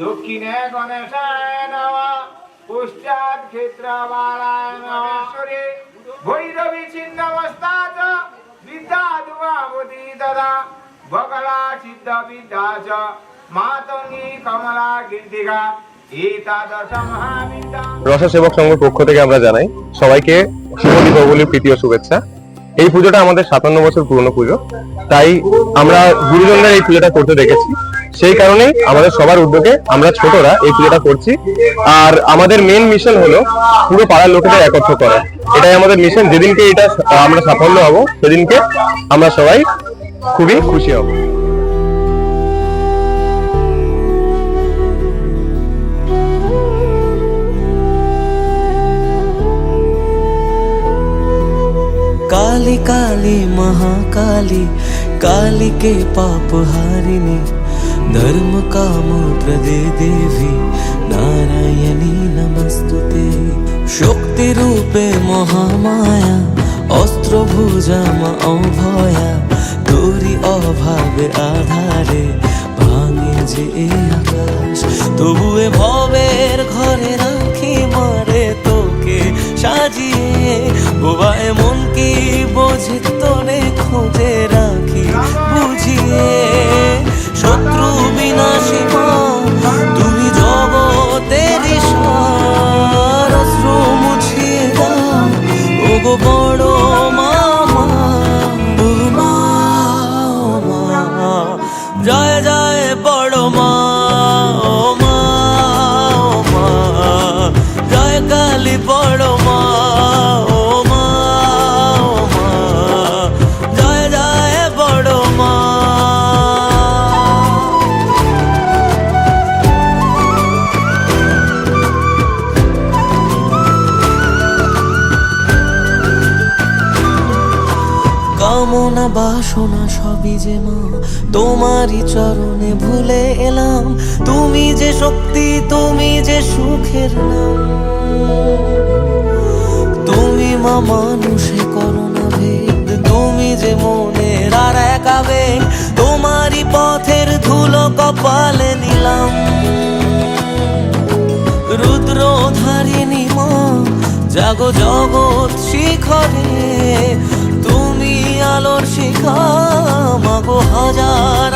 দক্ষিণে গণেশায় নমঃ পশ্চাৎ ক্ষেত্রবালায় নমঃ ভৈরবী ছিন্নমস্তাচ বিদ্যা দুয়াবধি তদা বগলা সিদ্ধ বিদ্যা চ মাতঙ্গী কমলা কীর্তিকা এতাদশ মহাবিদ্যা। রসা সেবক সংঘের পক্ষ থেকে আমরা জানাই সবাইকে শুভ দীপাবলির প্রীতি ও শুভেচ্ছা। এই পুজোটা আমাদের 57 বছর পুরনো পুজো, তাই আমরা গুরুজনদের এই পুজোটা করতে দেখেছি। সেই কারণেই আমাদের সবার উদ্যোগে আমরা ছোটরা এই পুজোটা করছি। আর আমাদের মেন মিশন হলো পুরো পাড়ার লোকেদের একত্র করা। এটাই আমাদের মিশন। যেদিনকে এটা আমরা সাফল্য হব সেদিনকে আমরা সবাই খুবই খুশি হব। काली काली महाकाली काली के पाप हारिणी धर्म काम प्रदे देवी नारायणी नमस्तुते शक्ति रूपे महामाया अस्त्र भुजा अभया तोरी अभावे आधारे भांगे जे आकाश तबुए भवेर घरे राखी मारे तोके সাজিয়ে বোবা এমন কি বোঝে তোরে খোঁজে রাখি বুঝিয়ে শত্রু বিনাশী মা তুমি জগতের ঈশ্বর অশ্রু মুছিয়ে দাও ওগো বড় মামা ও মা ও মা জয় জয় বড় মা ও মা ও মা জয় কালী বড় মা ও মা ও মা জয় জয় বড় মা। কামনা বাসনা সবই যে মা তোমারই চরণে ভুলে এলাম তুমি যে শক্তি তুমি যে সুখের নাম তুমি মা মানুষে করো না ভেদ তুমি যে মনের আর এক আবেগ তোমারই পথের ধুলো কপালে নিলাম রুদ্র ধারিণী মা জাগো জগৎ শিখরে তুমি আলোর শিখা মাগো হাজার